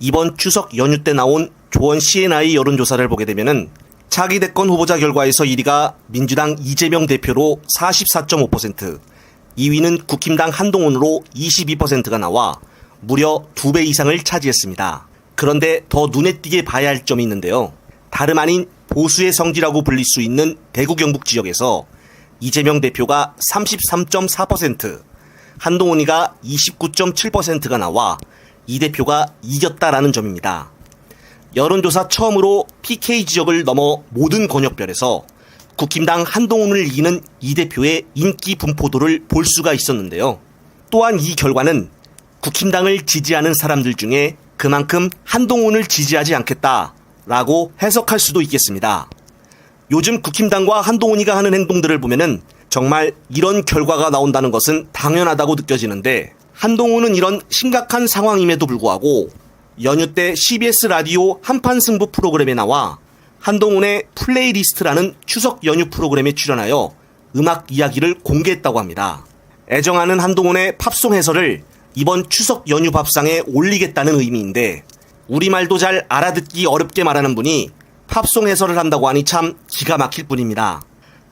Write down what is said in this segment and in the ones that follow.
이번 추석 연휴 때 나온 조원 CNI 여론조사를 보게 되면은 차기 대권 후보자 결과에서 1위가 민주당 이재명 대표로 44.5%, 2위는 국힘당 한동훈으로 22%가 나와 무려 2배 이상을 차지했습니다. 그런데 더 눈에 띄게 봐야 할 점이 있는데요. 다름 아닌 보수의 성지라고 불릴 수 있는 대구 경북 지역에서 이재명 대표가 33.4%, 한동훈이가 29.7%가 나와 이 대표가 이겼다라는 점입니다. 여론조사 처음으로 PK 지역을 넘어 모든 권역별에서 국힘당 한동훈을 이기는 이 대표의 인기 분포도를 볼 수가 있었는데요. 또한 이 결과는 국힘당을 지지하는 사람들 중에 그만큼 한동훈을 지지하지 않겠다라고 해석할 수도 있겠습니다. 요즘 국힘당과 한동훈이가 하는 행동들을 보면은 정말 이런 결과가 나온다는 것은 당연하다고 느껴지는데, 한동훈은 이런 심각한 상황임에도 불구하고 연휴 때 CBS 라디오 한판 승부 프로그램에 나와 한동훈의 플레이리스트라는 추석 연휴 프로그램에 출연하여 음악 이야기를 공개했다고 합니다. 애정하는 한동훈의 팝송 해설을 이번 추석 연휴 밥상에 올리겠다는 의미인데, 우리말도 잘 알아듣기 어렵게 말하는 분이 팝송 해설을 한다고 하니 참 기가 막힐 뿐입니다.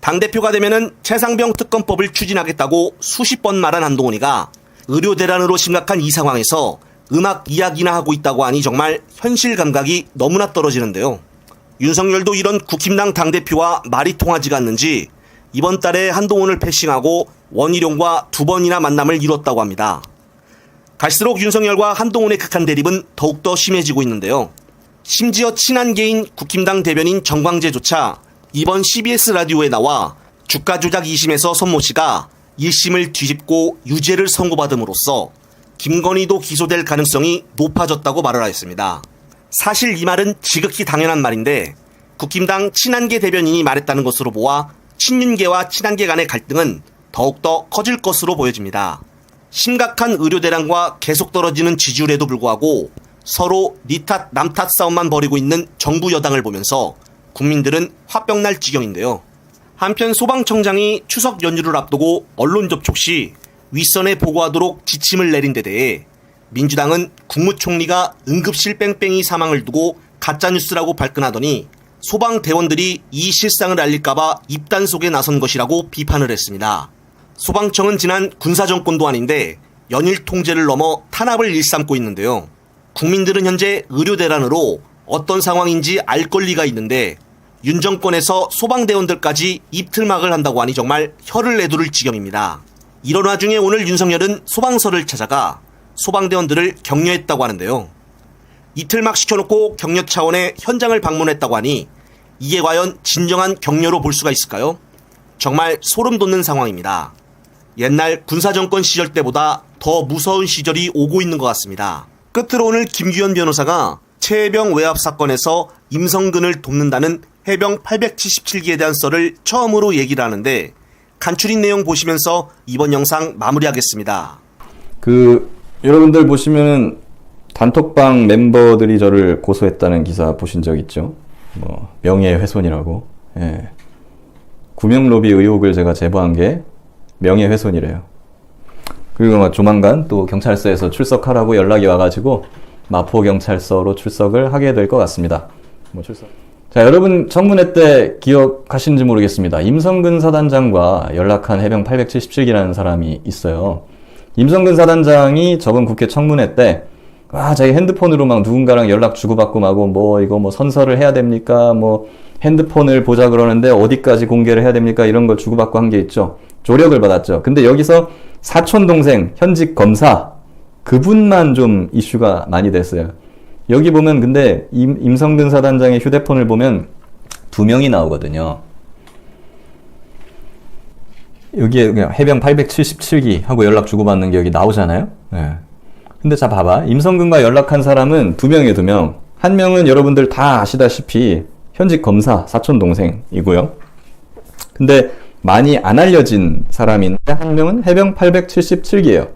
당대표가 되면은 최상병 특검법을 추진하겠다고 수십 번 말한 한동훈이가 의료 대란으로 심각한 이 상황에서 음악 이야기나 하고 있다고 하니 정말 현실 감각이 너무나 떨어지는데요. 윤석열도 이런 국힘당 당대표와 말이 통하지가 않는지 이번 달에 한동훈을 패싱하고 원희룡과 2번이나 만남을 이뤘다고 합니다. 갈수록 윤석열과 한동훈의 극한 대립은 더욱더 심해지고 있는데요. 심지어 친한계인 국힘당 대변인 정광재조차 이번 CBS 라디오에 나와 주가 조작 2심에서 손모 씨가 1심을 뒤집고 유죄를 선고받음으로써 김건희도 기소될 가능성이 높아졌다고 말을 하였습니다. 사실 이 말은 지극히 당연한 말인데, 국힘당 친한계 대변인이 말했다는 것으로 보아 친윤계와 친한계 간의 갈등은 더욱더 커질 것으로 보여집니다. 심각한 의료 대란과 계속 떨어지는 지지율에도 불구하고 서로 니 탓 남 탓 싸움만 벌이고 있는 정부 여당을 보면서 국민들은 화병 날 지경인데요. 한편 소방청장이 추석 연휴를 앞두고 언론 접촉 시 윗선에 보고하도록 지침을 내린 데 대해 민주당은 국무총리가 응급실 뺑뺑이 사망을 두고 가짜뉴스라고 발끈하더니 소방대원들이 이 실상을 알릴까봐 입단 속에 나선 것이라고 비판을 했습니다. 소방청은 지난 군사정권도 아닌데 연일 통제를 넘어 탄압을 일삼고 있는데요. 국민들은 현재 의료대란으로 어떤 상황인지 알 권리가 있는데 윤 정권에서 소방대원들까지 입틀막을 한다고 하니 정말 혀를 내두를 지경입니다. 이런 와중에 오늘 윤석열은 소방서를 찾아가 소방대원들을 격려했다고 하는데요. 이틀막 시켜놓고 격려 차원의 현장을 방문했다고 하니 이게 과연 진정한 격려로 볼 수가 있을까요? 정말 소름 돋는 상황입니다. 옛날 군사정권 시절 때보다 더 무서운 시절이 오고 있는 것 같습니다. 끝으로 오늘 김규현 변호사가 최해병 외압 사건에서 임성근을 돕는다는 해병 877기에 대한 썰을 처음으로 얘기를 하는데, 간추린 내용 보시면서 이번 영상 마무리하겠습니다. 여러분들 보시면은 단톡방 멤버들이 저를 고소했다는 기사 보신 적 있죠? 명예훼손이라고. 예. 구명로비 의혹을 제가 제보한 게 명예훼손이래요. 그리고 조만간 또 경찰서에서 출석하라고 연락이 와가지고 마포경찰서로 출석을 하게 될 것 같습니다. 자, 여러분 청문회 때 기억하시는지 모르겠습니다. 임성근 사단장과 연락한 해병 877기라는 사람이 있어요. 임성근 사단장이 저번 국회 청문회 때 자기 핸드폰으로 막 누군가랑 연락 주고받고 마고 이거 선서를 해야 됩니까? 핸드폰을 보자 그러는데 어디까지 공개를 해야 됩니까? 이런 걸 주고받고 한 게 있죠. 조력을 받았죠. 근데 여기서 사촌 동생 현직 검사 그분만 좀 이슈가 많이 됐어요. 여기 보면 근데 임성근 사단장의 휴대폰을 보면 2명이 나오거든요. 여기에 그냥 해병 877기 하고 연락 주고받는 게 여기 나오잖아요. 네. 근데 자 봐봐. 임성근과 연락한 사람은 2명이에요, 2명. 한 명은 여러분들 다 아시다시피 현직 검사 사촌 동생이고요. 근데 많이 안 알려진 사람인데 한 명은 해병 877기예요.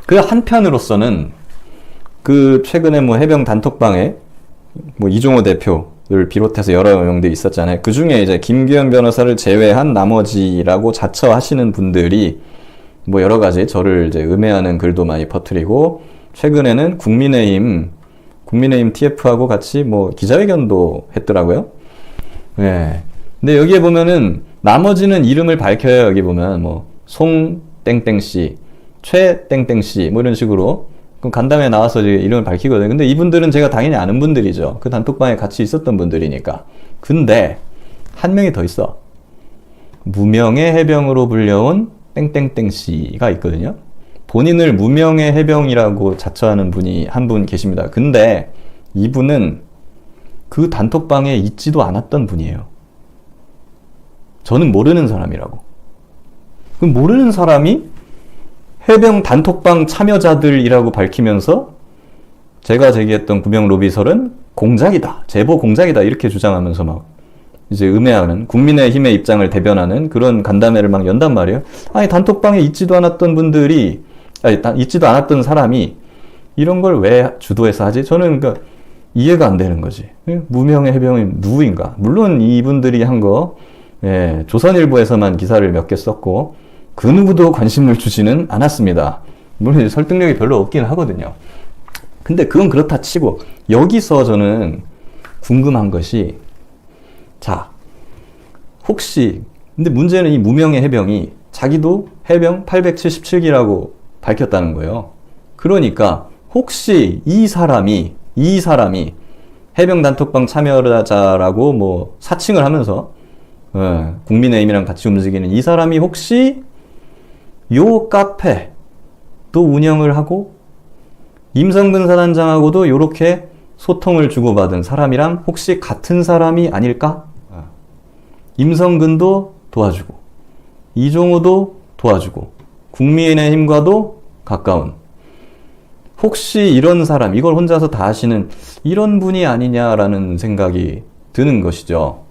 그 한편으로서는 최근에 해병 단톡방에 이종호 대표를 비롯해서 여러 명들이 있었잖아요. 그 중에 이제 김규현 변호사를 제외한 나머지라고 자처하시는 분들이 여러 가지 저를 이제 음해하는 글도 많이 퍼뜨리고 최근에는 국민의힘 TF하고 같이 뭐 기자회견도 했더라고요. 예. 근데 여기에 보면은 나머지는 이름을 밝혀요. 여기 보면 뭐 송 땡땡씨, 최 땡땡씨 뭐 이런 식으로 그 간담회 나와서 이름을 밝히거든요. 근데 이분들은 제가 당연히 아는 분들이죠. 그 단톡방에 같이 있었던 분들이니까. 근데 한 명이 더 있어. 무명의 해병으로 불려온 땡땡땡씨가 있거든요. 본인을 무명의 해병이라고 자처하는 분이 한 분 계십니다. 근데 이분은 그 단톡방에 있지도 않았던 분이에요. 저는 모르는 사람이라고. 그럼 모르는 사람이 해병 단톡방 참여자들이라고 밝히면서 제가 제기했던 구명 로비설은 공작이다. 제보 공작이다. 이렇게 주장하면서 막 이제 음해하는 국민의힘의 입장을 대변하는 그런 간담회를 막 연단 말이에요. 아니 단톡방에 있지도 않았던 분들이 있지도 않았던 사람이 이런 걸 왜 주도해서 하지? 저는 그러니까 이해가 안 되는 거지. 무명의 해병이 누구인가? 물론 이분들이 한 거 조선일보에서만 기사를 몇 개 썼고 그 누구도 관심을 주지는 않았습니다. 물론 설득력이 별로 없긴 하거든요. 근데 그건 그렇다 치고 여기서 저는 궁금한 것이 자 혹시 근데 문제는 이 무명의 해병이 자기도 해병 877기라고 밝혔다는 거예요. 그러니까 혹시 이 사람이 해병 단톡방 참여자라고 뭐 사칭을 하면서 국민의힘이랑 같이 움직이는 이 사람이 혹시 요 카페도 운영을 하고 임성근 사단장하고도 요렇게 소통을 주고받은 사람이랑 혹시 같은 사람이 아닐까? 임성근도 도와주고 이종호도 도와주고 국민의힘과도 가까운 혹시 이런 사람 이걸 혼자서 다 하시는 이런 분이 아니냐라는 생각이 드는 것이죠.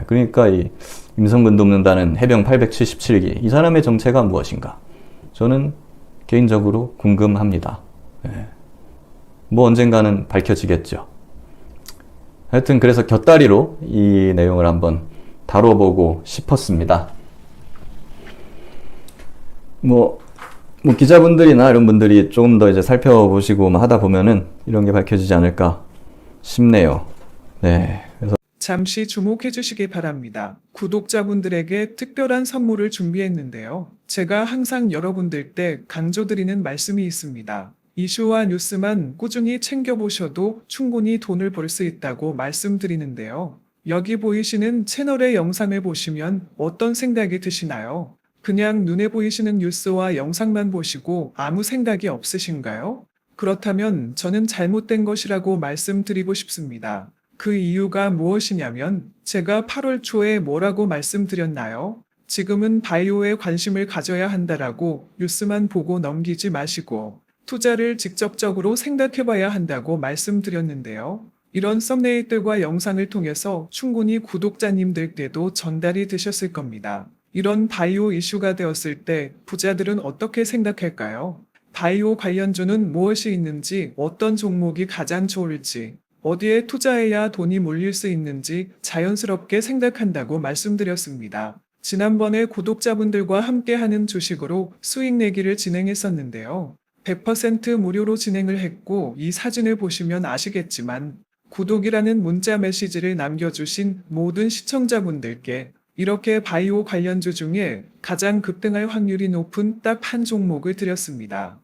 그러니까 이 임성근 돕는다는 해병 877기 이 사람의 정체가 무엇인가? 저는 개인적으로 궁금합니다. 뭐 언젠가는 밝혀지겠죠. 하여튼 그래서 곁다리로 이 내용을 한번 다뤄보고 싶었습니다. 뭐 기자분들이나 이런 분들이 조금 더 이제 살펴보시고 하다 보면은 이런 게 밝혀지지 않을까 싶네요. 네. 그래서 잠시 주목해 주시기 바랍니다. 구독자분들에게 특별한 선물을 준비했는데요. 제가 항상 여러분들께 강조드리는 말씀이 있습니다. 이슈와 뉴스만 꾸준히 챙겨보셔도 충분히 돈을 벌 수 있다고 말씀드리는데요. 여기 보이시는 채널의 영상을 보시면 어떤 생각이 드시나요? 그냥 눈에 보이시는 뉴스와 영상만 보시고 아무 생각이 없으신가요? 그렇다면 저는 잘못된 것이라고 말씀드리고 싶습니다. 그 이유가 무엇이냐면 제가 8월 초에 뭐라고 말씀드렸나요? 지금은 바이오에 관심을 가져야 한다라고 뉴스만 보고 넘기지 마시고 투자를 직접적으로 생각해봐야 한다고 말씀드렸는데요. 이런 썸네일들과 영상을 통해서 충분히 구독자님들께도 전달이 되셨을 겁니다. 이런 바이오 이슈가 되었을 때 부자들은 어떻게 생각할까요? 바이오 관련주는 무엇이 있는지, 어떤 종목이 가장 좋을지, 어디에 투자해야 돈이 몰릴 수 있는지 자연스럽게 생각한다고 말씀드렸습니다. 지난번에 구독자분들과 함께하는 주식으로 수익 내기를 진행했었는데요. 100% 무료로 진행을 했고 이 사진을 보시면 아시겠지만 구독이라는 문자 메시지를 남겨주신 모든 시청자분들께 이렇게 바이오 관련주 중에 가장 급등할 확률이 높은 딱 한 종목을 드렸습니다.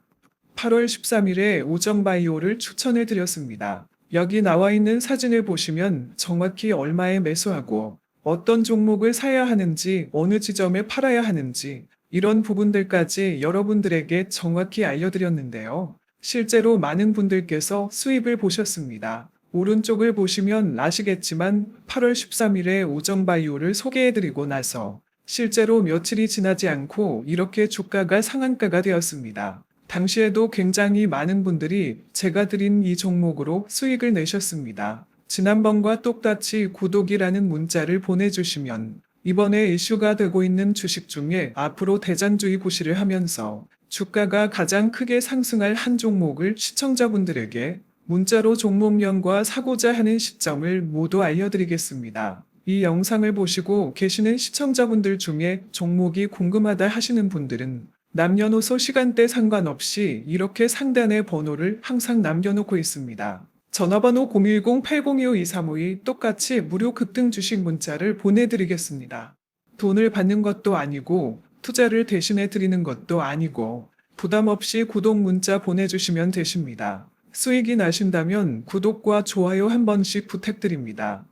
8월 13일에 오정바이오를 추천해 드렸습니다. 여기 나와 있는 사진을 보시면 정확히 얼마에 매수하고 어떤 종목을 사야 하는지 어느 지점에 팔아야 하는지 이런 부분들까지 여러분들에게 정확히 알려드렸는데요. 실제로 많은 분들께서 수입을 보셨습니다. 오른쪽을 보시면 아시겠지만 8월 13일에 오정바이오를 소개해드리고 나서 실제로 며칠이 지나지 않고 이렇게 주가가 상한가가 되었습니다. 당시에도 굉장히 많은 분들이 제가 드린 이 종목으로 수익을 내셨습니다. 지난번과 똑같이 구독이라는 문자를 보내주시면 이번에 이슈가 되고 있는 주식 중에 앞으로 대장주의 구실을 하면서 주가가 가장 크게 상승할 한 종목을 시청자분들에게 문자로 종목명과 사고자 하는 시점을 모두 알려드리겠습니다. 이 영상을 보시고 계시는 시청자분들 중에 종목이 궁금하다 하시는 분들은 남녀노소 시간대 상관없이 이렇게 상단에 번호를 항상 남겨놓고 있습니다. 전화번호 010-802-5235에 똑같이 무료 급등 주식 문자를 보내드리겠습니다. 돈을 받는 것도 아니고 투자를 대신해 드리는 것도 아니고 부담 없이 구독 문자 보내주시면 되십니다. 수익이 나신다면 구독과 좋아요 한 번씩 부탁드립니다.